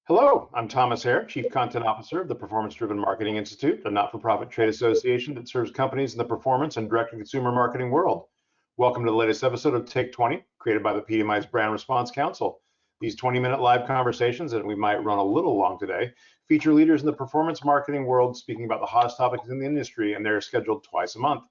Hello, I'm Thomas Haire, Chief Content Officer of the Performance Driven Marketing Institute, a not-for-profit trade association that serves companies in the performance and direct-to-consumer marketing world. Welcome to the latest episode of Take 20, created by the PDMI's Brand Response Council. These 20-minute live conversations, and we might run a little long today, feature leaders in the performance marketing world speaking about the hottest topics in the industry, and they're scheduled twice a month.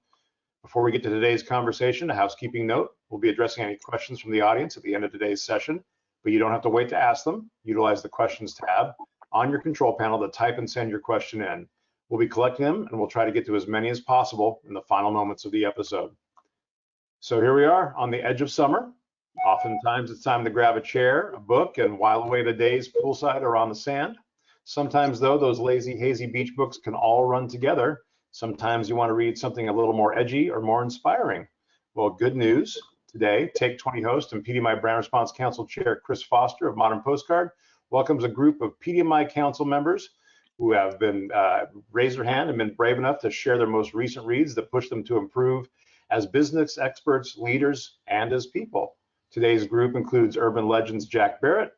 Before we get to today's conversation, a housekeeping note: we'll be addressing any questions from the audience at the end of today's session, but you don't have to wait to ask them. Utilize the questions tab on your control panel to type and send your question in. We'll be collecting them, and we'll try to get to as many as possible in the final moments of the episode. So here we are on the edge of summer. Oftentimes it's time to grab a chair, a book, and while away the days poolside or on the sand. Sometimes though, those lazy, hazy beach books can all run together. Sometimes you want to read something a little more edgy or more inspiring. Well, good news. Today, Take 20 host and PDMI Brand Response Council Chair Chris Foster of Modern Postcard welcomes a group of PDMI Council members who have been raised their hand and been brave enough to share their most recent reads that push them to improve as business experts, leaders, and as people. Today's group includes urban legends Jack Barrett,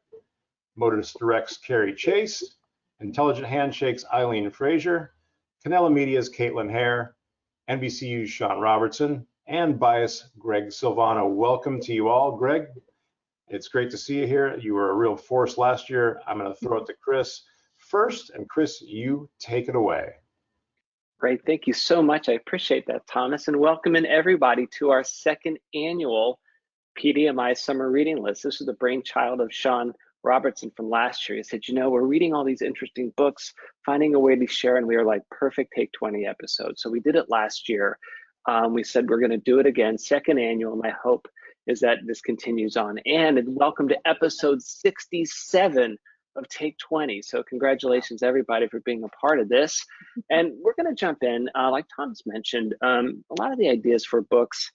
Modus Direct's Carey Chase, Intelligent Handshake's Eileen Fraser, Cannella Media's Caitlin Haire, NBCU's Sean Robertson, and Buyist Greg Silvano. Welcome to you all. Greg, it's great to see you here. You were a real force last year. I'm going to throw it to Chris first, and Chris, you take it away. Great, thank you so much. I appreciate that, Thomas, and welcome in everybody to our second annual PDMI summer reading list. This is the brainchild of Sean Robertson from last year. He said, you know, we're reading all these interesting books, finding a way to share, and we are like perfect Take 20 episodes. So we did it last year. We said we're going to do it again, second annual. My hope is that this continues on. And welcome to episode 67 of Take 20. So congratulations, everybody, for being a part of this. And we're going to jump in. Like Thomas mentioned, a lot of the ideas for books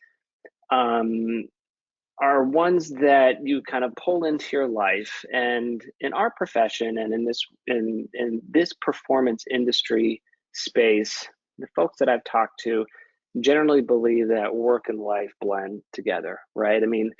are ones that you kind of pull into your life. And in our profession and in this performance industry space, the folks that I've talked to generally believe that work and life blend together, right? I mean,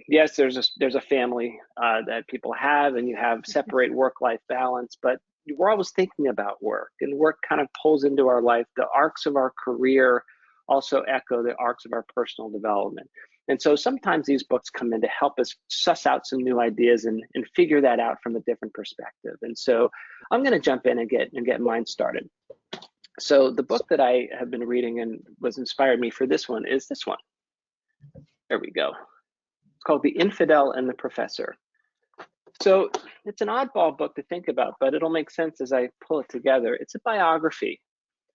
yes, there's a family that people have, and you have separate work-life balance, but we're always thinking about work, and work kind of pulls into our life. The arcs of our career also echo the arcs of our personal development. And so sometimes these books come in to help us suss out some new ideas and figure that out from a different perspective. And so I'm going to jump in and get mine started. So the book that I have been reading and was inspired me for this one is this one. There we go. It's called The Infidel and the Professor. So it's an oddball book to think about, but it'll make sense as I pull it together. It's a biography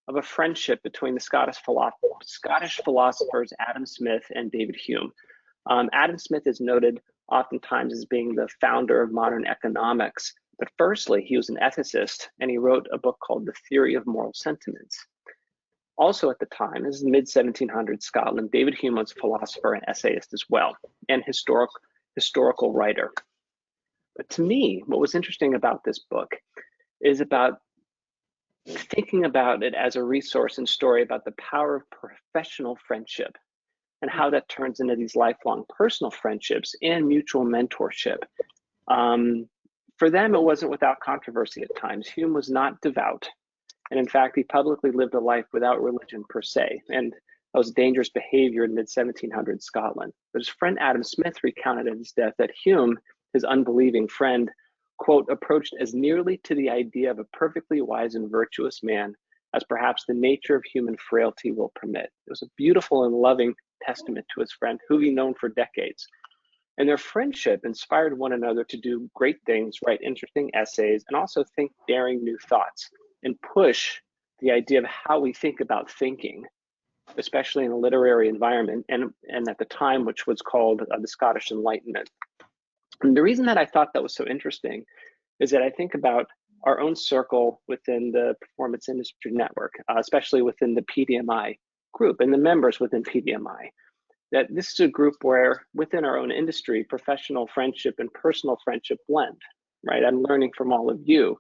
of a friendship between the Scottish philosophers Adam Smith and David Hume. Adam Smith is noted oftentimes as being the founder of modern economics. But firstly, he was an ethicist, and he wrote a book called The Theory of Moral Sentiments. Also at the time, this is mid-1700s Scotland, David Hume was a philosopher and essayist as well, and historical writer. But to me, what was interesting about this book is about thinking about it as a resource and story about the power of professional friendship and how that turns into these lifelong personal friendships and mutual mentorship. For them, it wasn't without controversy at times. Hume was not devout. And in fact, he publicly lived a life without religion per se. And that was dangerous behavior in mid-1700s Scotland. But his friend Adam Smith recounted at his death that Hume, his unbelieving friend, quote, approached as nearly to the idea of a perfectly wise and virtuous man as perhaps the nature of human frailty will permit. It was a beautiful and loving testament to his friend, who he'd known for decades. And their friendship inspired one another to do great things, write interesting essays, and also think daring new thoughts and push the idea of how we think about thinking, especially in a literary environment and at the time, which was called the Scottish Enlightenment. And the reason that I thought that was so interesting is that I think about our own circle within the performance industry network, especially within the PDMI group and the members within PDMI. That this is a group where within our own industry, professional friendship and personal friendship blend, right? I'm learning from all of you.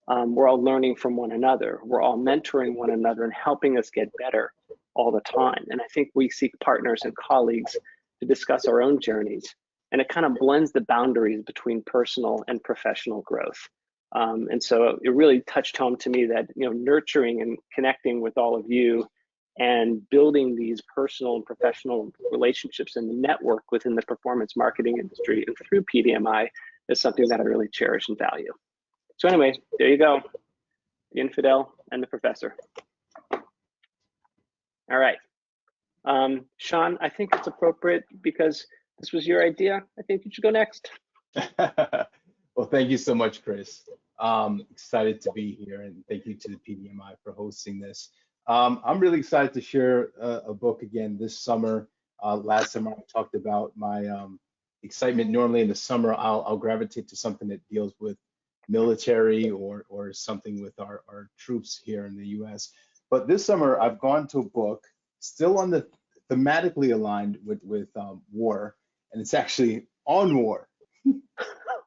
We're all learning from one another. We're all mentoring one another and helping us get better all the time. And I think we seek partners and colleagues to discuss our own journeys and it kind of blends the boundaries between personal and professional growth. And so it really touched home to me that, you know, nurturing and connecting with all of you and building these personal and professional relationships and the network within the performance marketing industry and through PDMI is something that I really cherish and value. So anyway, there you go, the infidel and the professor. All right, Sean, I think it's appropriate because this was your idea. I think you should go next. Well, thank you so much, Chris. Excited to be here, and thank you to the PDMI for hosting this. I'm really excited to share a book again this summer. Last summer, I talked about my excitement. Normally in the summer, I'll gravitate to something that deals with military or something with our troops here in the US. But this summer, I've gone to a book still on the thematically aligned with war, and it's actually on war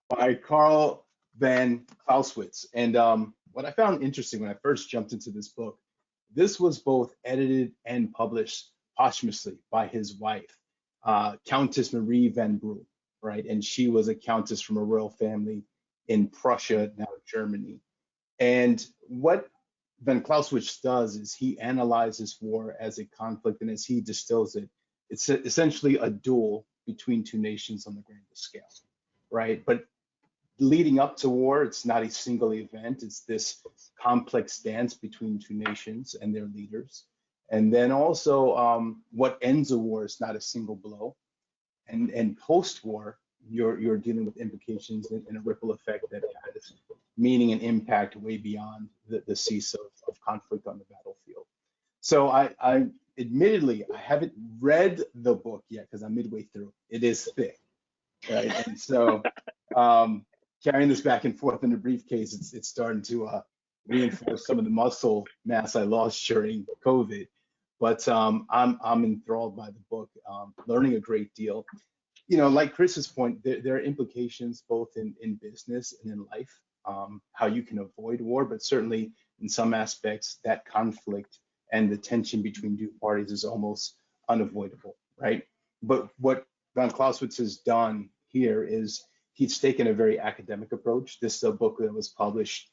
by Carl van Clausewitz. And what I found interesting when I first jumped into this book, this was both edited and published posthumously by his wife, Countess Marie van Brugh, right? And she was a countess from a royal family in Prussia, now Germany. And what van Clausewitz does is he analyzes war as a conflict, and as he distills it, it's essentially a duel between two nations on the grandest scale, right? But leading up to war, it's not a single event. It's this complex dance between two nations and their leaders. And then also what ends a war is not a single blow. And post-war, you're dealing with implications and a ripple effect that has meaning and impact way beyond the cease of conflict on the battlefield. So I admittedly, I haven't read the book yet because I'm midway through. It is thick, right? And so carrying this back and forth in a briefcase, it's starting to reinforce some of the muscle mass I lost during COVID. But I'm enthralled by the book, learning a great deal. You know, like Chris's point, there are implications both in business and in life, how you can avoid war, but certainly in some aspects that conflict and the tension between two parties is almost unavoidable, right? But what van Clausewitz has done here is he's taken a very academic approach. This is a book that was published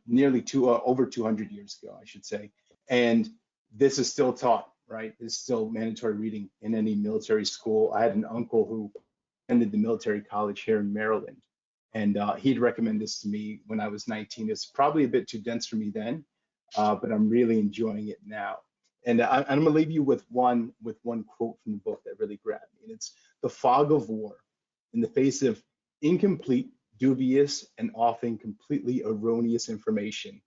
nearly over 200 years ago, I should say. And this is still taught, right? It's still mandatory reading in any military school. I had an uncle who attended the military college here in Maryland, and he'd recommend this to me when I was 19. It's probably a bit too dense for me then, but I'm really enjoying it now. And I'm gonna leave you with one quote from the book that really grabbed me. And it's the fog of war in the face of incomplete, dubious, and often completely erroneous information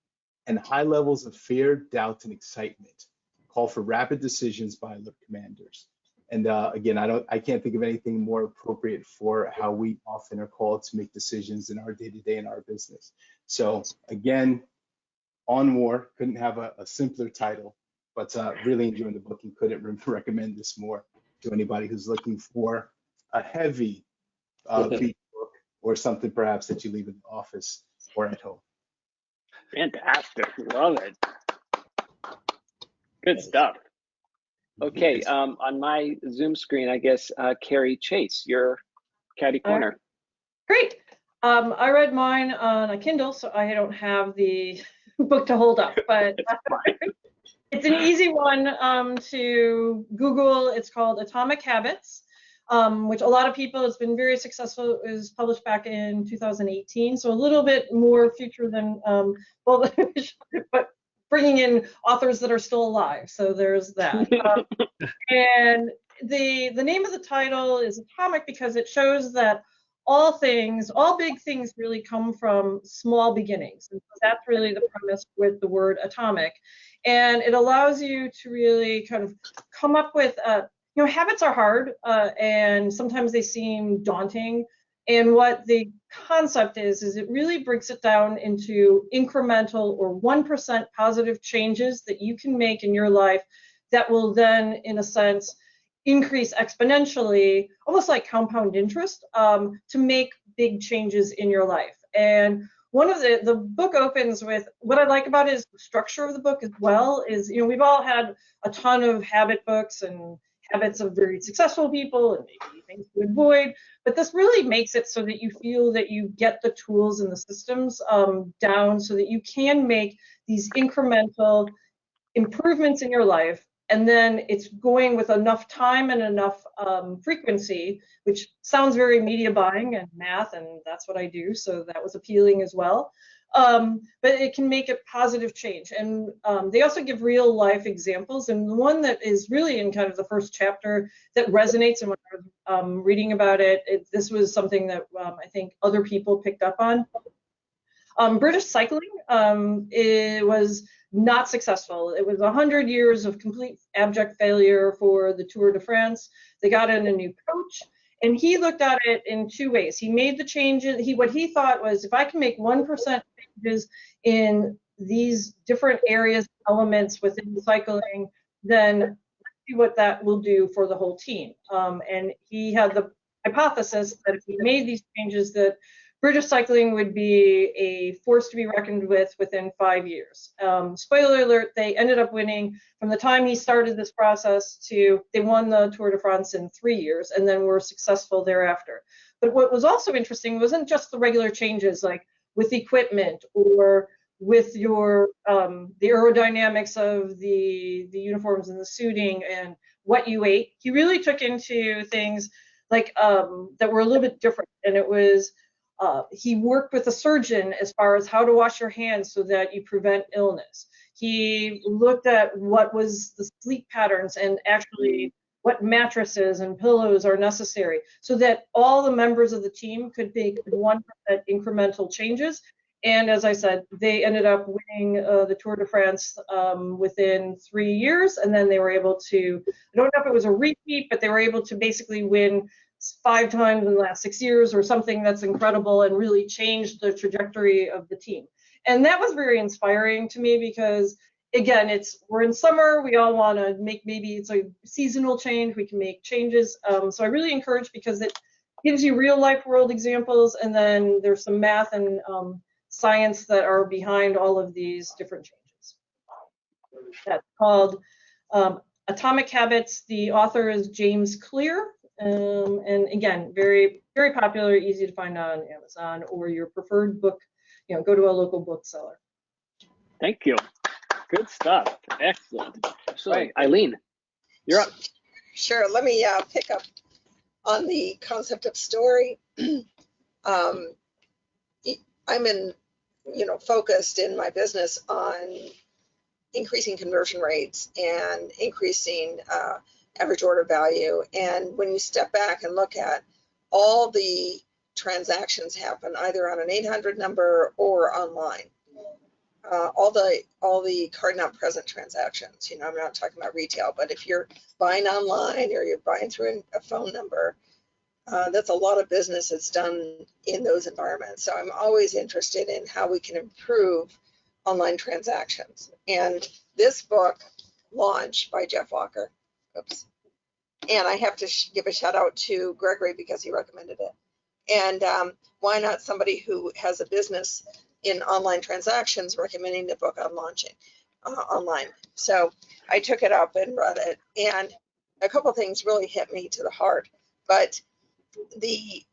and high levels of fear, doubt, and excitement call for rapid decisions by alert commanders. And again, I can't think of anything more appropriate for how we often are called to make decisions in our day-to-day in our business. So again, On War, couldn't have a simpler title, but really enjoying the book and couldn't recommend this more to anybody who's looking for a heavy beat book or something perhaps that you leave in the office or at home. Fantastic, love it. Good stuff. Okay, on my Zoom screen, I guess, Carey Chase, your caddy corner. Great. I read mine on a Kindle, so I don't have the book to hold up, but it's an easy one to Google. It's called Atomic Habits, which a lot of people, it's been very successful. It was published back in 2018, so a little bit more future than, well, but bringing in authors that are still alive. So there's that. And the name of the title is Atomic because it shows that all big things really come from small beginnings. And so that's really the premise with the word atomic. And it allows you to really kind of come up with, you know, habits are hard and sometimes they seem daunting. And what the concept is it really breaks it down into incremental or 1% positive changes that you can make in your life that will then, in a sense, increase exponentially, almost like compound interest, to make big changes in your life. And one of the book opens with, what I like about it is the structure of the book as well is, you know, we've all had a ton of habit books and habits of very successful people and maybe things to avoid. But this really makes it so that you feel that you get the tools and the systems down so that you can make these incremental improvements in your life. And then it's going with enough time and enough frequency, which sounds very media buying and math, and that's what I do. So that was appealing as well. But it can make a positive change. And they also give real life examples. And the one that is really in kind of the first chapter that resonates, and when I was reading about it, this was something that I think other people picked up on. British cycling, it was not successful. It was 100 years of complete abject failure for the Tour de France. They got in a new coach, and he looked at it in two ways. He made the changes. What he thought was, if I can make 1% changes in these different areas, elements within cycling, then let's see what that will do for the whole team. And he had the hypothesis that if he made these changes, that British cycling would be a force to be reckoned with within 5 years. Spoiler alert, they ended up winning from the time he started this process to they won the Tour de France in 3 years and then were successful thereafter. But what was also interesting wasn't just the regular changes like with equipment or with your the aerodynamics of the uniforms and the suiting and what you ate. He really took into things like that were a little bit different, and it was he worked with a surgeon as far as how to wash your hands so that you prevent illness. He looked at what was the sleep patterns and actually what mattresses and pillows are necessary so that all the members of the team could make 1% incremental changes. And as I said, they ended up winning the Tour de France within 3 years. And then they were able to, I don't know if it was a repeat, but they were able to basically win 5 times in the last 6 years or something that's incredible and really changed the trajectory of the team. And that was very inspiring to me because, again, we're in summer. We all want to make, maybe it's a seasonal change. We can make changes. So I really encourage because it gives you real life world examples. And then there's some math and science that are behind all of these different changes. That's called Atomic Habits. The author is James Clear. And again, very, very popular, easy to find on Amazon or your preferred book, go to a local bookseller. Thank you. Good stuff. Excellent. Right, Eileen, you're up. Sure. Let me pick up on the concept of story. I'm focused in my business on increasing conversion rates and increasing average order value. And when you step back and look at all the transactions happen either on an 800 number or online, all the card not present transactions, I'm not talking about retail, but if you're buying online or you're buying through a phone number, that's a lot of business that's done in those environments. So I'm always interested in how we can improve online transactions. And this book launched by Jeff Walker. Oops. And I have to give a shout out to Gregory because he recommended it. And why not somebody who has a business in online transactions recommending the book on launching online? So I took it up and read it, and a couple things really hit me to the heart. But the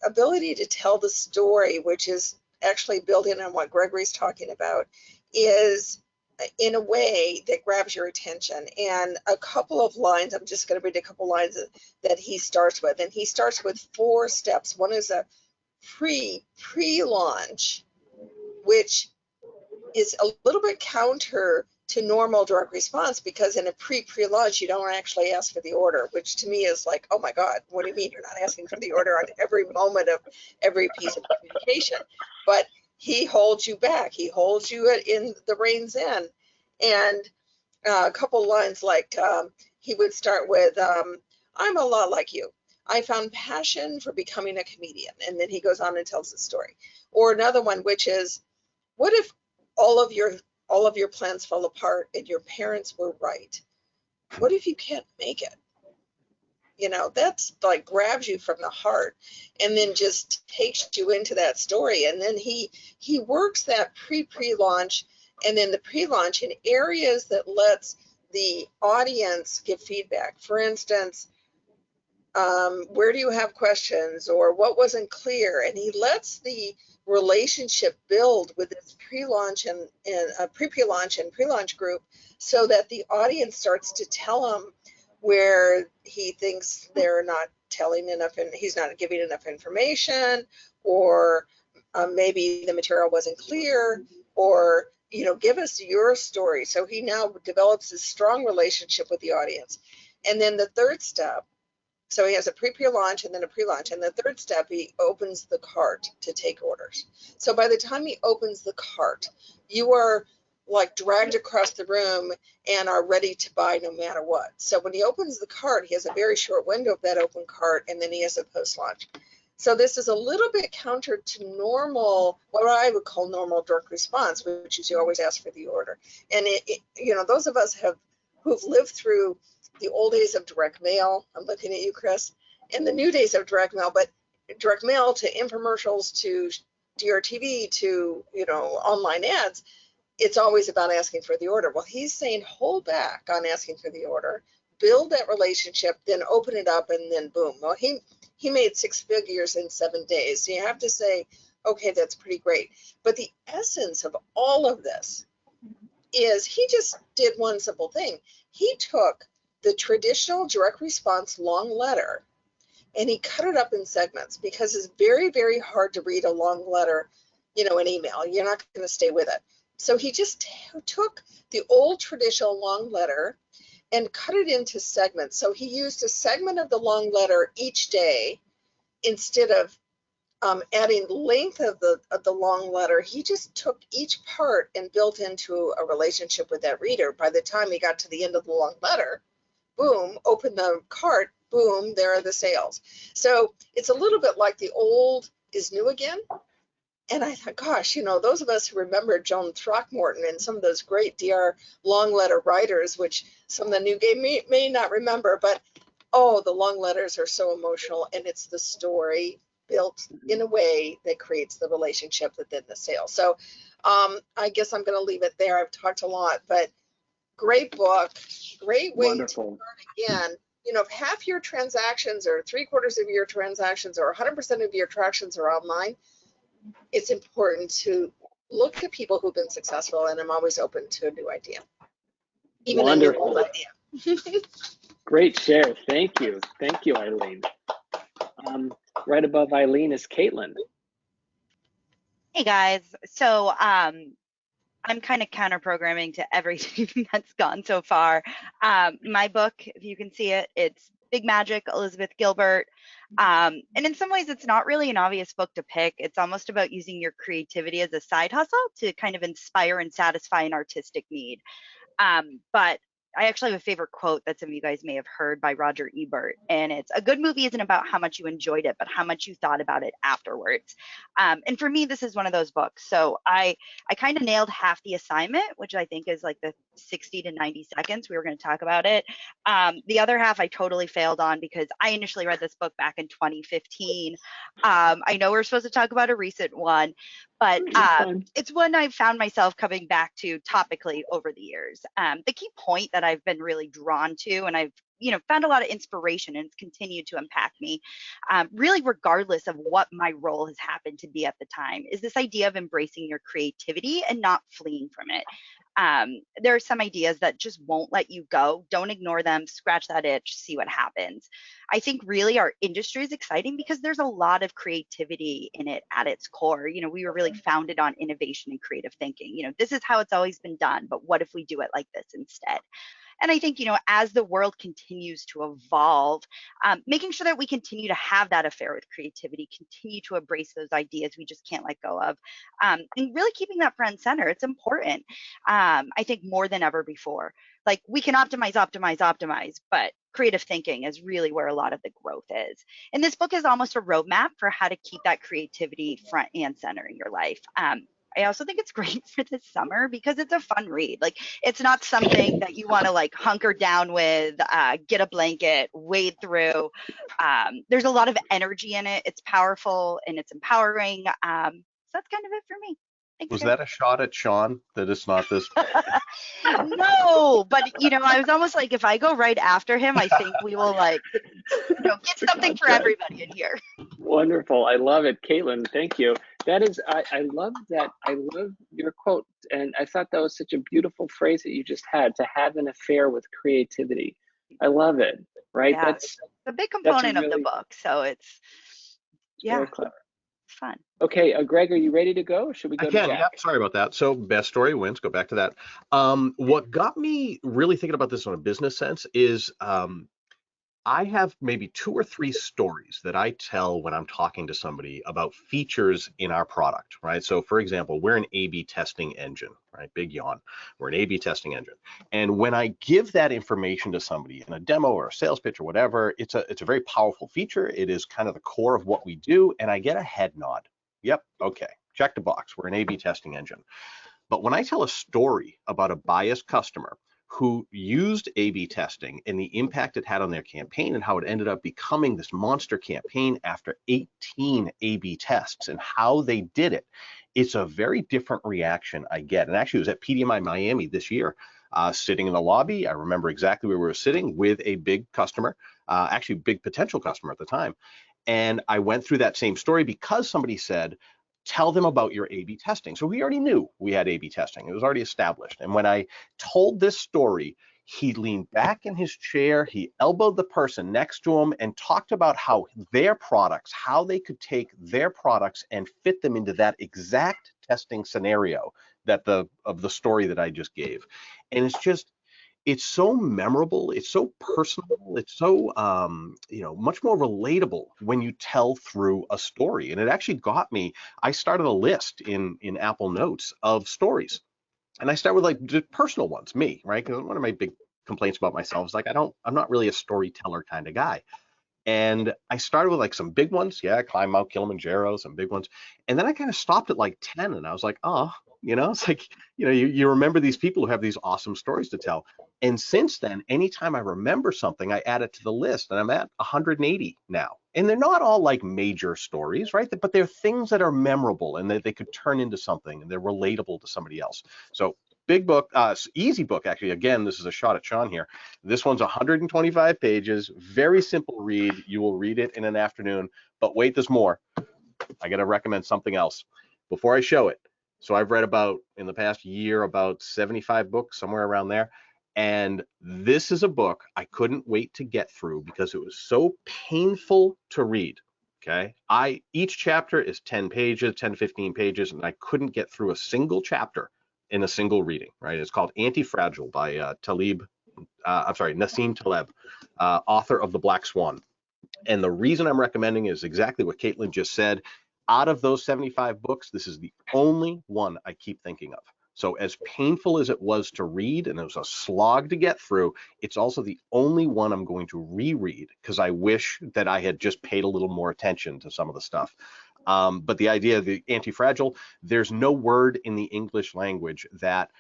ability to tell the story, which is actually building on what Gregory's talking about, is in a way that grabs your attention. And a couple of lines, I'm just going to read a couple lines that he starts with. And he starts with 4 steps. One is a pre-launch, which is a little bit counter to normal direct response, because in a pre-launch, you don't actually ask for the order, which to me is like, oh my God, what do you mean you're not asking for the order on every moment of every piece of communication? But he holds you back. He holds you in the reins in. And a couple lines like he would start with, I'm a lot like you. I found passion for becoming a comedian. And then he goes on and tells the story. Or another one, which is, what if all of your plans fall apart and your parents were right? What if you can't make it? That's like grabs you from the heart and then just takes you into that story. And then he works that pre-launch and then the pre-launch in areas that lets the audience give feedback. For instance, where do you have questions, or what wasn't clear? And he lets the relationship build with this pre-launch and pre-launch and pre-launch group, so that the audience starts to tell him where he thinks they're not telling enough and he's not giving enough information, or maybe the material wasn't clear, or give us your story. So he now develops this strong relationship with the audience. And then the third step, so he has a pre-launch and then a pre-launch. And the third step, he opens the cart to take orders. So by the time he opens the cart, you are like dragged across the room and are ready to buy no matter what. So when he opens the cart, he has a very short window of that open cart, and then he has a post-launch. So this is a little bit counter to normal, what I would call normal direct response, which is you always ask for the order. And those of us who've lived through the old days of direct mail, I'm looking at you, Chris, and the new days of direct mail, but direct mail to infomercials to DRTV to online ads, it's always about asking for the order. Well, he's saying hold back on asking for the order, build that relationship, then open it up, and then boom. Well, he made 6 figures in 7 days. So you have to say, okay, that's pretty great. But the essence of all of this is he just did one simple thing. He took the traditional direct response long letter and he cut it up in segments, because it's very, very hard to read a long letter, an email. You're not going to stay with it. So he just took the old traditional long letter and cut it into segments. So he used a segment of the long letter each day instead of adding length of the long letter. He just took each part and built into a relationship with that reader. By the time he got to the end of the long letter, boom, open the cart, boom, there are the sales. So it's a little bit like the old is new again. And I thought, gosh, those of us who remember Joan Throckmorton and some of those great DR long letter writers, which some of the new game may not remember, but oh, the long letters are so emotional, and it's the story built in a way that creates the relationship within the sale. So I guess I'm going to leave it there. I've talked a lot, but great book, great way Wonderful. to start again. If half your transactions or 3/4 of your transactions or 100% of your transactions are online, it's important to look at people who've been successful, and I'm always open to a new idea, even Wonderful. a new idea. Great share. Thank you, Eileen. Right above Eileen is Caitlin. Hey guys, so I'm kind of counter programming to everything that's gone so far. My book, if you can see it, it's Big Magic, Elizabeth Gilbert. And in some ways, it's not really an obvious book to pick. It's almost about using your creativity as a side hustle to kind of inspire and satisfy an artistic need. But I actually have a favorite quote that some of you guys may have heard by Roger Ebert, and it's, a good movie isn't about how much you enjoyed it, but how much you thought about it afterwards. And for me, this is one of those books. So I kind of nailed half the assignment, which I think is like the 60 to 90 seconds. We were going to talk about it. The other half I totally failed on, because I initially read this book back in 2015. I know we're supposed to talk about a recent one, but it's one I've found myself coming back to topically over the years. The key point that I've been really drawn to, and I've found a lot of inspiration, and it's continued to impact me, really regardless of what my role has happened to be at the time, is this idea of embracing your creativity and not fleeing from it. There are some ideas that just won't let you go. Don't ignore them. Scratch that itch, see what happens. I think really our industry is exciting because there's a lot of creativity in it at its core. We were really founded on innovation and creative thinking. This is how it's always been done, but what if we do it like this instead? And I think, as the world continues to evolve, making sure that we continue to have that affair with creativity, continue to embrace those ideas we just can't let go of, and really keeping that front and center. It's important, I think, more than ever before. Like, we can optimize, but creative thinking is really where a lot of the growth is. And this book is almost a roadmap for how to keep that creativity front and center in your life. I also think it's great for this summer because it's a fun read. Like, it's not something that you want to like hunker down with, get a blanket, wade through. There's a lot of energy in it. It's powerful and it's empowering. So that's kind of it for me. Thanks, Was Carey. that a shot at Sean that it's not this? No, but I was almost like, if I go right after him, I think we will get something for everybody in here. Wonderful. I love it. Caitlin, thank you. That is, I love that. I love your quote. And I thought that was such a beautiful phrase that you just had, to have an affair with creativity. I love it, right? Yeah, That's a big component of the really, book. So it's, very clever. It's fun. Okay, Greg, are you ready to go? Or should we go I can, to Jack? yeah, sorry about that. So best story wins, go back to that. What got me really thinking about this on a business sense is I have maybe 2 or 3 stories that I tell when I'm talking to somebody about features in our product, right? So for example, we're an A/B testing engine, right? Big yawn. We're an A/B testing engine. And when I give that information to somebody in a demo or a sales pitch or whatever, it's a very powerful feature. It is kind of the core of what we do. And I get a head nod. Yep, okay, check the box. We're an A/B testing engine. But when I tell a story about a Buyist customer who used A/B testing and the impact it had on their campaign and how it ended up becoming this monster campaign after 18 A/B tests and how they did it, it's a very different reaction I get. And actually, it was at PDMI Miami this year, sitting in the lobby. I remember exactly where we were sitting with a big customer, actually big potential customer at the time. And I went through that same story because somebody said, tell them about your A/B testing. So we already knew we had A/B testing. It was already established. And when I told this story, he leaned back in his chair, he elbowed the person next to him and talked about how their products, how they could take their products and fit them into that exact testing scenario of the story that I just gave. And it's so memorable, it's so personal, it's so much more relatable when you tell through a story. And it actually got me, I started a list in Apple Notes of stories. And I start with like just personal ones, me, right? Because one of my big complaints about myself is like I'm not really a storyteller kind of guy. And I started with like some big ones, climb Mount Kilimanjaro, some big ones. And then I kind of stopped at like 10 and I was like, it's like, you remember these people who have these awesome stories to tell. And since then, anytime I remember something, I add it to the list and I'm at 180 now. And they're not all like major stories, right? But they're things that are memorable and that they could turn into something and they're relatable to somebody else. So big book, easy book, actually. Again, this is a shot at Sean here. This one's 125 pages, very simple read. You will read it in an afternoon, but wait, there's more. I got to recommend something else before I show it. So I've read in the past year, about 75 books, somewhere around there. And this is a book I couldn't wait to get through because it was so painful to read. Okay. Each chapter is 10 to 15 pages, and I couldn't get through a single chapter in a single reading, right? It's called Anti-Fragile by Nassim Taleb, author of The Black Swan. And the reason I'm recommending is exactly what Caitlin just said. Out of those 75 books, this is the only one I keep thinking of. So as painful as it was to read, and it was a slog to get through, it's also the only one I'm going to reread because I wish that I had just paid a little more attention to some of the stuff. But the idea of the anti-fragile, there's no word in the English language that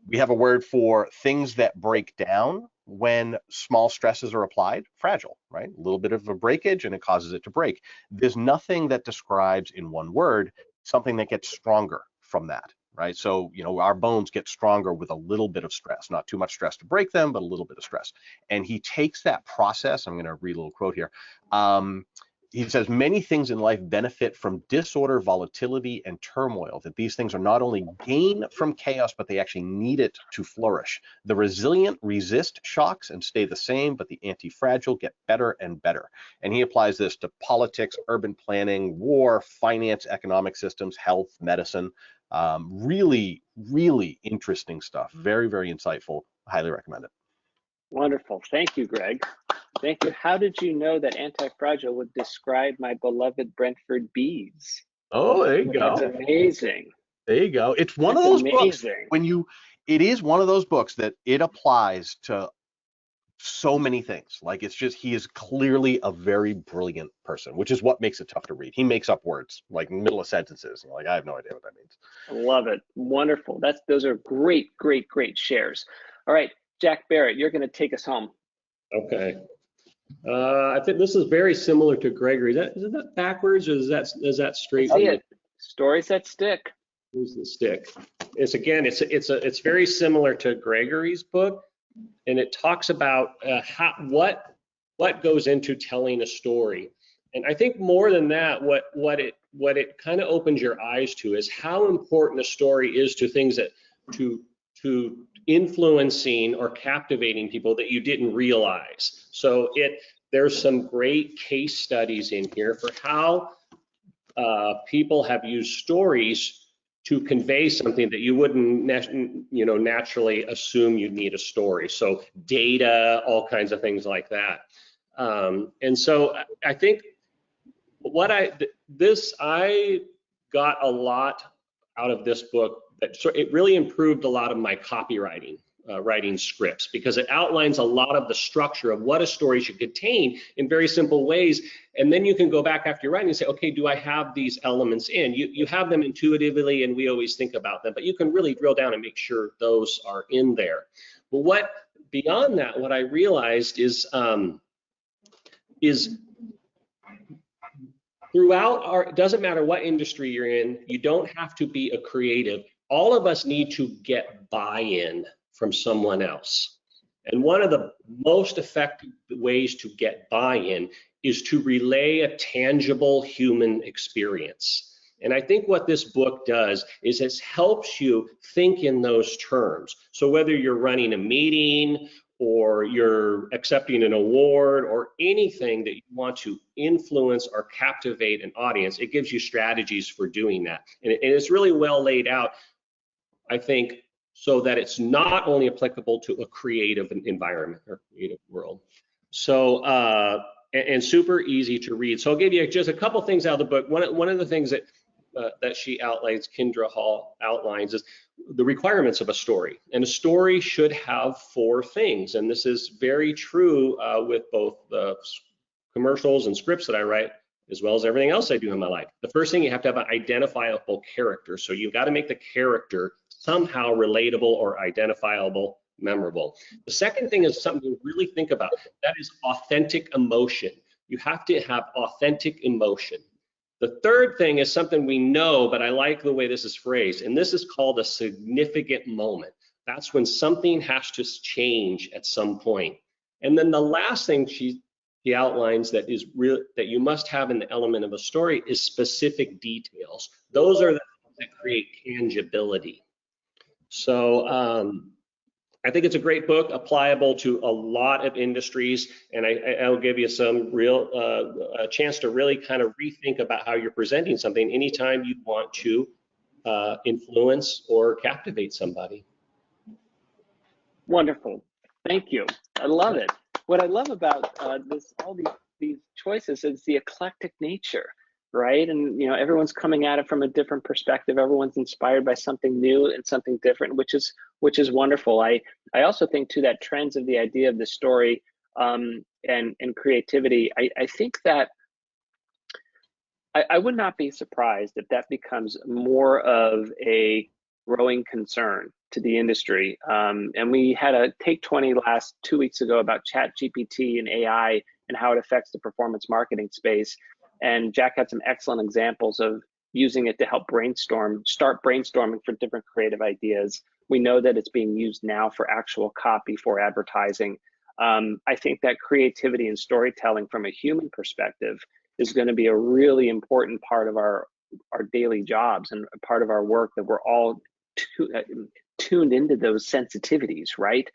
we have a word for things that break down when small stresses are applied. Fragile, right? A little bit of a breakage and it causes it to break. There's nothing that describes in one word something that gets stronger from that, right? So, our bones get stronger with a little bit of stress, not too much stress to break them, but a little bit of stress. And he takes that process. I'm going to read a little quote here. He says, many things in life benefit from disorder, volatility, and turmoil, that these things are not only gain from chaos, but they actually need it to flourish. The resilient resist shocks and stay the same, but the anti-fragile get better and better. And he applies this to politics, urban planning, war, finance, economic systems, health, medicine. Really, really interesting stuff. Very, very insightful. Highly recommend it. Wonderful. Thank you, Greg. Thank you. How did you know that anti-fragile would describe my beloved Brentford bees? Oh, there you go. That's amazing. There you go. It's one of those books it is one of those books that it applies to so many things. Like he is clearly a very brilliant person, which is what makes it tough to read. He makes up words like in the middle of sentences. Like I have no idea what that means. I love it. Wonderful. Those are great, great, great shares. All right, Jack Barrett, you're going to take us home. Okay. I think this is very similar to Gregory. Is that backwards or is that straight? See it. Stories that stick. Who's the stick? It's very similar to Gregory's book, and it talks about what goes into telling a story. And I think more than that, what it kind of opens your eyes to is how important a story is to things that to influencing or captivating people that you didn't realize. So there's some great case studies in here for how people have used stories to convey something that you wouldn't naturally assume you'd need a story. So data, all kinds of things like that. And so I think I got a lot out of this book. It really improved a lot of my copywriting, writing scripts, because it outlines a lot of the structure of what a story should contain in very simple ways. And then you can go back after you're writing and say, okay, do I have these elements in? You have them intuitively, and we always think about them, but you can really drill down and make sure those are in there. But beyond that, what I realized is throughout it doesn't matter what industry you're in, you don't have to be a creative. All of us need to get buy-in from someone else. And one of the most effective ways to get buy-in is to relay a tangible human experience. And I think what this book does is it helps you think in those terms. So whether you're running a meeting or you're accepting an award or anything that you want to influence or captivate an audience, it gives you strategies for doing that. And it's really well laid out, I think, so that it's not only applicable to a creative environment or creative world. So, and super easy to read. So I'll give you just a couple things out of the book. One of the things that she outlines, Kendra Hall outlines, is the requirements of a story. And a story should have 4 things. And this is very true with both the commercials and scripts that I write, as well as everything else I do in my life. The first thing, you have to have an identifiable character. So you've got to make the character somehow relatable or identifiable, memorable. The second thing is something to really think about. That is authentic emotion. You have to have authentic emotion. The third thing is something we know, but I like the way this is phrased, and this is called a significant moment. That's when something has to change at some point. And then the last thing she outlines that is real, that you must have in the element of a story, is specific details. Those are the things that create tangibility. So I think it's a great book, applicable to a lot of industries, and I'll give you some real a chance to really kind of rethink about how you're presenting something anytime you want to influence or captivate somebody. Wonderful, thank you. I love it. What I love about all these choices is the eclectic nature, right? And everyone's coming at it from a different perspective. Everyone's inspired by something new and something different, which is wonderful. I also think too that trends of the idea of the story and creativity. I think that I would not be surprised if that becomes more of a growing concern to the industry. And we had a Take 20 last 2 weeks ago about ChatGPT and AI and how it affects the performance marketing space. And Jack had some excellent examples of using it to help start brainstorming for different creative ideas. We know that it's being used now for actual copy for advertising. I think that creativity and storytelling from a human perspective is going to be a really important part of our daily jobs and a part of our work, that we're all tuned into those sensitivities, right?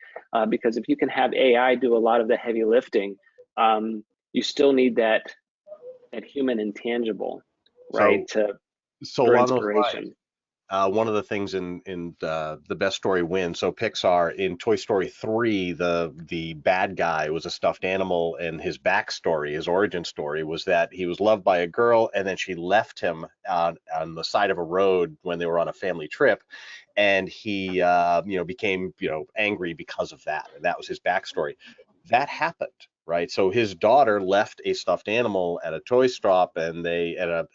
Because if you can have AI do a lot of the heavy lifting, you still need that human intangible, right? For inspiration. One of the things in the best story wins. So Pixar, in Toy Story 3, the bad guy was a stuffed animal, and his backstory, his origin story, was that he was loved by a girl, and then she left him on the side of a road when they were on a family trip, and he became angry because of that, and that was his backstory. That happened. Right, so his daughter left a stuffed animal at a toy shop, and they at a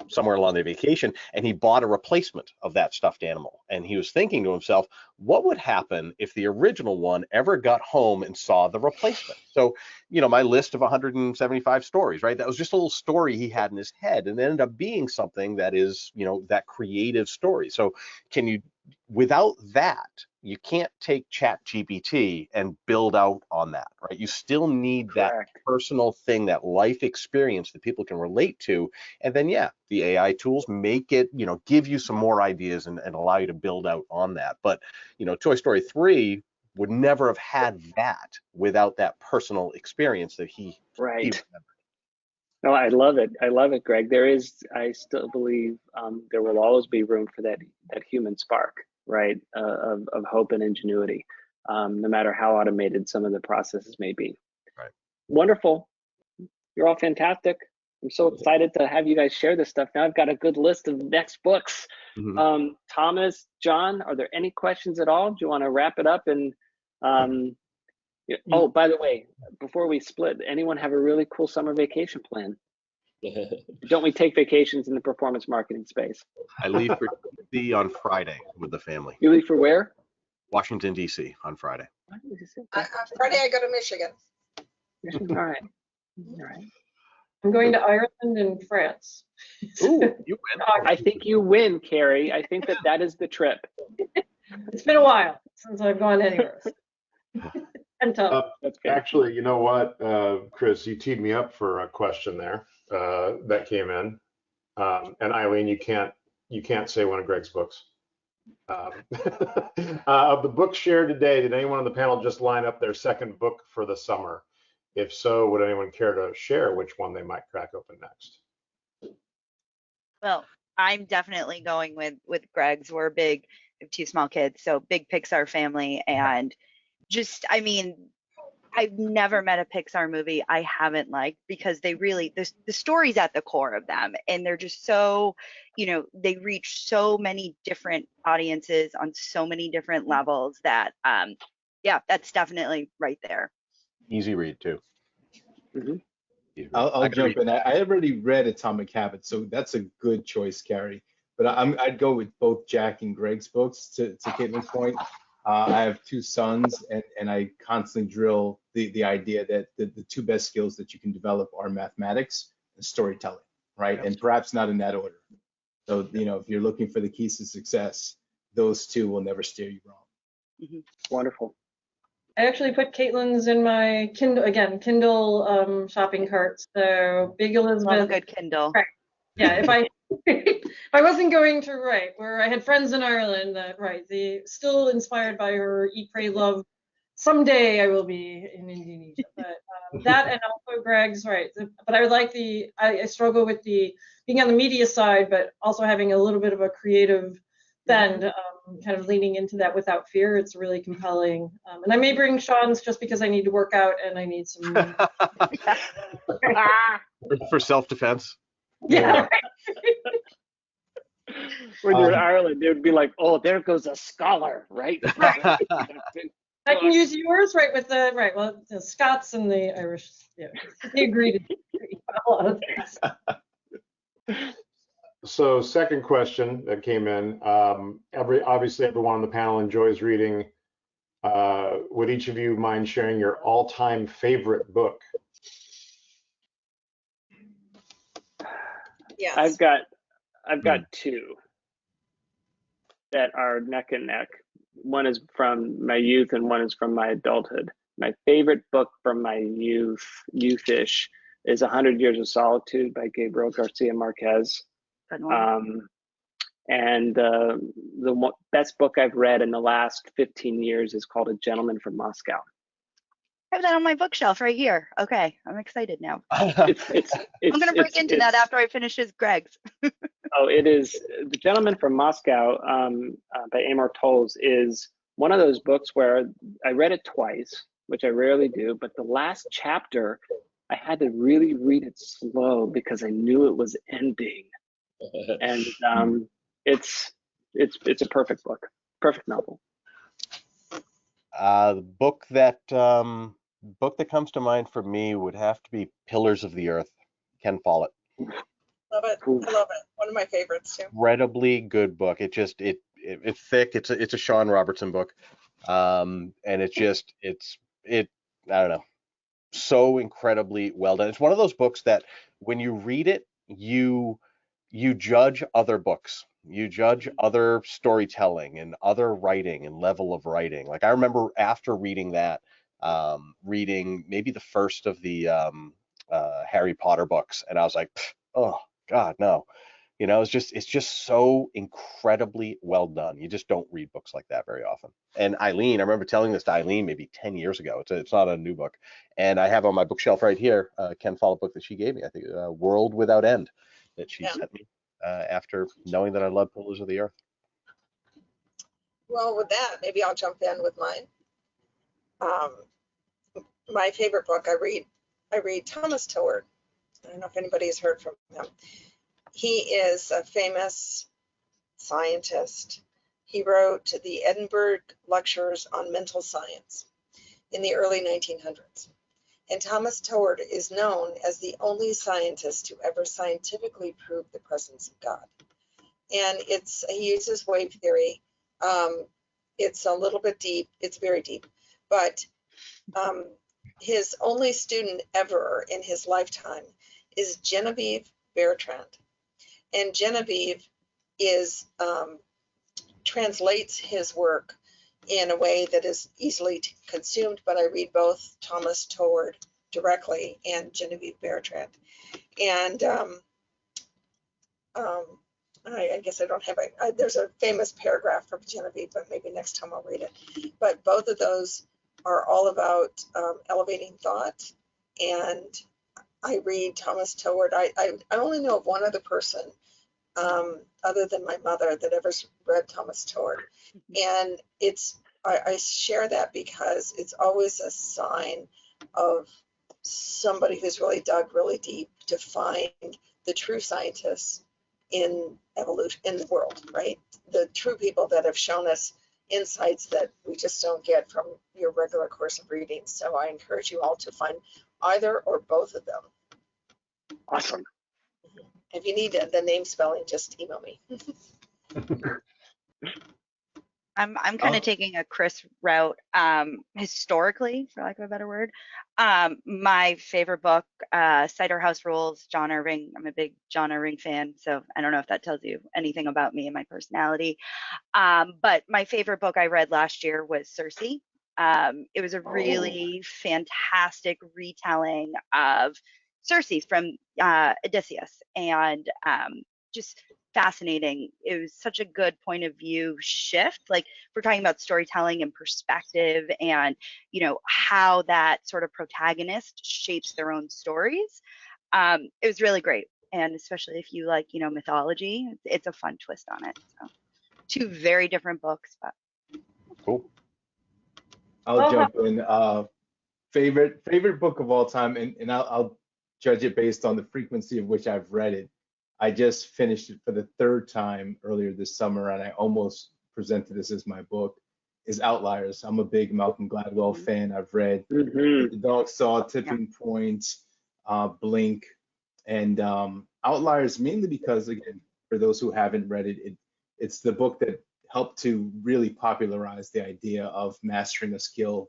somewhere along their vacation, and he bought a replacement of that stuffed animal. And he was thinking to himself, what would happen if the original one ever got home and saw the replacement? So, you know, my list of 175 stories, right? That was just a little story he had in his head, and it ended up being something that is, you know, that creative story. So can you, without that, you can't take ChatGPT and build out on that, right? You still need that personal thing, that life experience that people can relate to. And then, yeah, the AI tools make it, you know, give you some more ideas and allow you to build out on that. But, you know, Toy Story 3 would never have had that without that personal experience that he remembered. No, I love it. I love it, Greg. There is, I still believe there will always be room for that human spark, right, of hope and ingenuity, no matter how automated some of the processes may be. Right. Wonderful. You're all fantastic. I'm so excited to have you guys share this stuff. Now I've got a good list of next books. Thomas, John, are there any questions at all? Do you want to wrap it up? And oh, by the way, before we split, anyone have a really cool summer vacation plan? Don't we take vacations in the performance marketing space? I leave for D.C. on Friday with the family. You leave for where? Washington, D.C. on Friday. Friday I go to Michigan. All right. All right. I'm going to Ireland and France. Ooh, you win. I think you win, Carey. I think that is the trip. It's been a while since I've gone anywhere. Actually, you know what, Chris, you teed me up for a question there that came in, and Eileen, you can't say one of Greg's books. Of the books shared today, did anyone on the panel just line up their second book for the summer? If so, would anyone care to share which one they might crack open next? Well, I'm definitely going with Greg's. We're big, we have 2 small kids, so big Pixar family, and just, I mean, I've never met a Pixar movie I haven't liked, because they really, the story's at the core of them, and they're just so, you know, they reach so many different audiences on so many different levels that, yeah, that's definitely right there. Easy read too. I'll jump in. I already read Atomic Habits, so that's a good choice, Carey. But I'd go with both Jack and Greg's books. To Caitlin's point, I have 2 sons, and I constantly drill the idea that the 2 best skills that you can develop are mathematics and storytelling, right? And perhaps not in that order. So, you know, if you're looking for the keys to success, those 2 will never steer you wrong. Wonderful. I actually put Caitlin's in my Kindle shopping cart. So Big Elizabeth. Love a good Kindle. Right. Yeah, if I wasn't going to write, where I had friends in Ireland that they still inspired by her Eat, Pray, Love. Someday I will be in Indonesia, but that, and also Greg's But I would like I struggle with the being on the media side, but also having a little bit of a creative bend, kind of leaning into that without fear. It's really compelling. And I may bring Sean's just because I need to work out and I need some. For self-defense. Yeah. When you're in Ireland, it would be like, oh, there goes a scholar, right? Right. I can use yours, with well, the Scots and the Irish, they agree to a lot of things. So second question that came in, obviously everyone on the panel enjoys reading. Would each of you mind sharing your all-time favorite book? Yes. I've got 2 that are neck and neck. One is from my youth and one is from my adulthood. My favorite book from my youthish, is 100 Years of Solitude by Gabriel Garcia Marquez. And the best book I've read in the last 15 years is called A Gentleman from Moscow. I have that on my bookshelf right here. Okay, I'm excited now. I'm gonna break into that after I finish Greg's. Oh, it is The Gentleman from Moscow by Amor Tolles is one of those books where I read it twice, which I rarely do, but the last chapter I had to really read it slow because I knew it was ending. And it's a perfect book, perfect novel. The book that comes to mind for me would have to be Pillars of the Earth, Ken Follett. Love it. Ooh. I love it. One of my favorites too. Incredibly good book. It's thick. It's a Sean Robertson book, and I don't know, so incredibly well done. It's one of those books that when you read it, you judge other books. You judge other storytelling and other writing and level of writing. Like I remember after reading that, reading maybe the first of the Harry Potter books, and I was like, oh God, no. You know, it's just so incredibly well done. You just don't read books like that very often. And Eileen, I remember telling this to Eileen maybe 10 years ago. It's not a new book. And I have on my bookshelf right here, Ken Follett book that she gave me, I think, World Without End, that she sent me after knowing that I love Pillars of the Earth. Well, with that, maybe I'll jump in with mine. My favorite book, I read Thomas Toward. I don't know if anybody has heard from him. He is a famous scientist. He wrote the Edinburgh Lectures on Mental Science in the early 1900s. And Thomas Toward is known as the only scientist to ever scientifically prove the presence of God. And he uses wave theory. It's a little bit deep. It's very deep. But his only student ever in his lifetime is Genevieve Bertrand. And Genevieve translates his work in a way that is easily consumed, but I read both Thomas Toward directly and Genevieve Bertrand. And I guess I don't have there's a famous paragraph from Genevieve, but maybe next time I'll read it. But both of those are all about elevating thought. And I read Thomas Toward. I only know of one other person other than my mother that ever read Thomas Toward. And I share that because it's always a sign of somebody who's really dug really deep to find the true scientists in evolution, in the world, right? The true people that have shown us insights that we just don't get from your regular course of reading. So I encourage you all to find either or both of them. Awesome. If you need the name spelling, just email me. I'm kind of taking a Chris route, historically, for lack of a better word. My favorite book, Cider House Rules, John Irving. I'm a big John Irving fan, so I don't know if that tells you anything about me and my personality. But my favorite book I read last year was Circe. It was a really fantastic retelling of Circe from Odysseus, and just fascinating. It was such a good point of view shift. Like, we're talking about storytelling and perspective, and how that sort of protagonist shapes their own stories. It was really great, and especially if you like mythology, it's a fun twist on it. So, two very different books, but cool. I'll jump in. Favorite book of all time, and I'll judge it based on the frequency of which I've read it. I just finished it for the third time earlier this summer, and I almost presented this as my book, is Outliers. I'm a big Malcolm Gladwell fan. I've read The Dog Saw, Tipping Point, Blink, and Outliers mainly because, again, for those who haven't read it, it's the book that helped to really popularize the idea of mastering a skill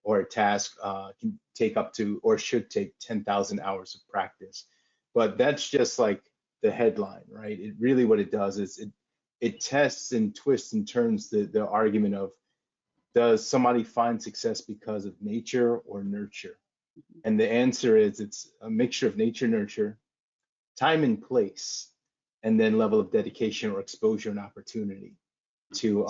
or a task can take up to, or should take, 10,000 hours of practice. But that's just like the headline, right? It really, what it does is it tests and twists and turns the argument of, does somebody find success because of nature or nurture? And the answer is, it's a mixture of nature, nurture, time and place, and then level of dedication or exposure and opportunity to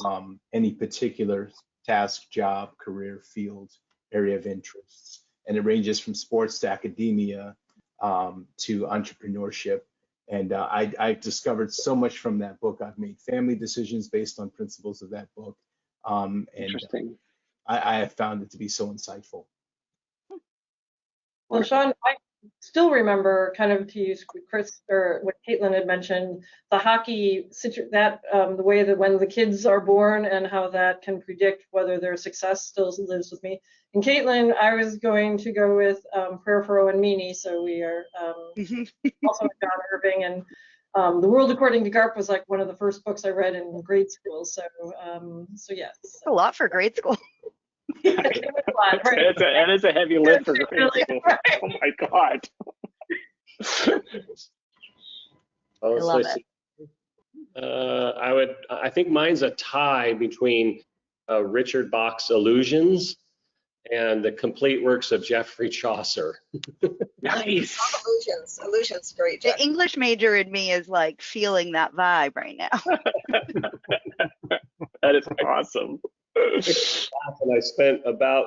any particular task, job, career, field, area of interests. And it ranges from sports to academia to entrepreneurship. And I discovered so much from that book. I've made family decisions based on principles of that book. Interesting. I have found it to be so insightful. Well, Sean, I still remember, kind of to use Chris or what Caitlin had mentioned, the hockey the way that when the kids are born and how that can predict whether their success still lives with me. And Caitlin, I was going to go with Prayer for Owen Meany, so we are also John Irving, and The World According to Garp was like one of the first books I read in grade school. So yes. That's a lot for grade school. It is a heavy lift for grade school. Right. Oh my God. I love it. I think mine's a tie between Richard Bach's Illusions and the complete works of Geoffrey Chaucer. Nice. Illusions, great. The English major in me is like feeling that vibe right now. That is awesome. And I spent about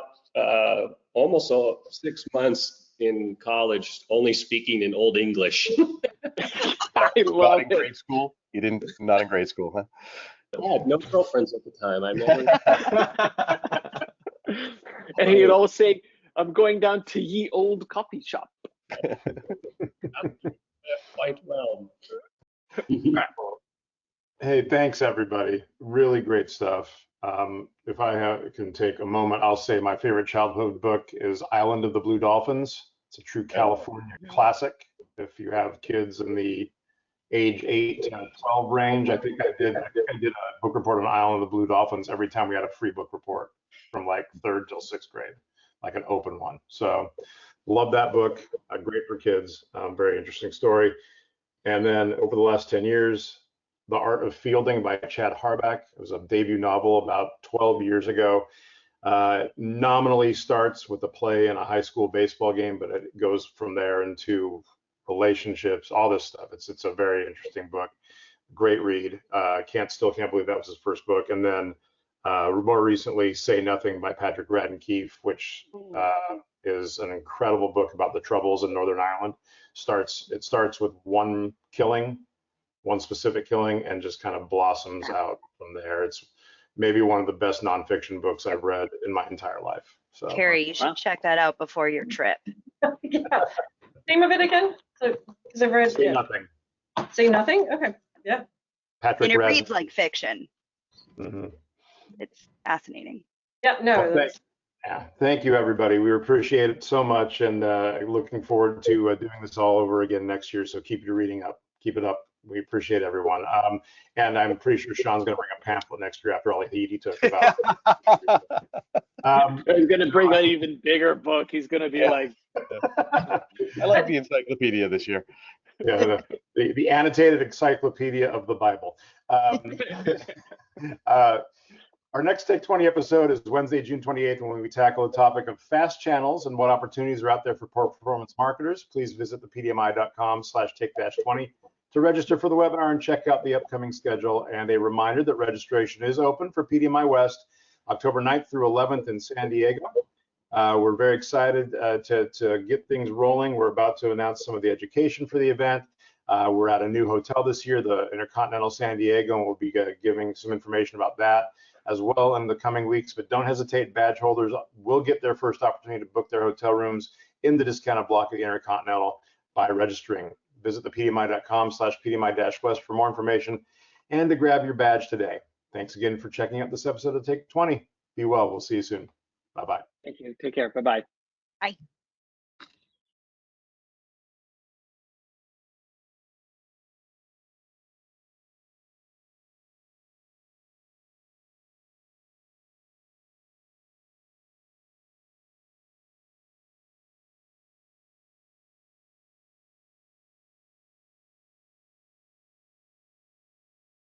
almost 6 months in college only speaking in Old English. I love Not in it. grade school? You didn't, not in grade school, huh? I had no girlfriends at the time. I never. And he'd always say, "I'm going down to ye old coffee shop." Quite well. Hey, thanks everybody. Really great stuff. If I can take a moment, I'll say my favorite childhood book is Island of the Blue Dolphins. It's a true California classic. If you have kids in the age 8 to 12 range, I think I did a book report on Island of the Blue Dolphins every time we had a free book report from like 3rd till 6th grade, like an open one. So love that book. Great for kids. Very interesting story. And then over the last 10 years, The Art of Fielding by Chad Harbach. It was a debut novel about 12 years ago. Nominally starts with a play in a high school baseball game, but it goes from there into relationships, all this stuff. It's a very interesting book. Great read. Can't believe that was his first book. And then more recently, Say Nothing by Patrick Radden Keefe, which is an incredible book about the troubles in Northern Ireland. It starts with one specific killing, and just kind of blossoms out from there. It's maybe one of the best nonfiction books I've read in my entire life. So, Carey, you should check that out before your trip. Yeah. Name of it again? Because I've read Say Nothing. Say Nothing? Okay. Yeah. Patrick And it Radden. reads like fiction. Mm-hmm. It's fascinating. Yeah, no. Well, thank you, everybody. We appreciate it so much, and looking forward to doing this all over again next year. So keep your reading up. Keep it up. We appreciate everyone. And I'm pretty sure Sean's going to bring a pamphlet next year after all the heat he took about. He's going to bring an even bigger book. He's going to be like. I like the encyclopedia this year. Yeah, the annotated encyclopedia of the Bible. Our next Take 20 episode is Wednesday, June 28th, when we tackle the topic of fast channels and what opportunities are out there for performance marketers. Please visit thepdmi.com/take-20 to register for the webinar and check out the upcoming schedule. And a reminder that registration is open for PDMI West, October 9th through 11th in San Diego. We're very excited to get things rolling. We're about to announce some of the education for the event. We're at a new hotel this year, the Intercontinental San Diego, and we'll be giving some information about that as well in the coming weeks. But don't hesitate, badge holders will get their first opportunity to book their hotel rooms in the discounted block of the Intercontinental by registering. Visit thepdmi.com/pdmi-west for more information and to grab your badge today. Thanks again for checking out this episode of Take 20. Be well. We'll see you soon. Bye-bye. Thank you. Take care. Bye-bye. Bye.